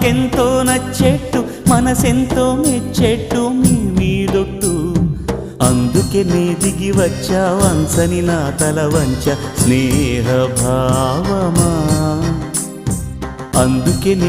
మాకెంతో నచ్చేట్టు మనసెంతో మెచ్చేట్టు మీదొట్టు అందుకే నీ దిగి వచ్చా వంచని నా తల వంచ స్నేహ భావమా అందుకే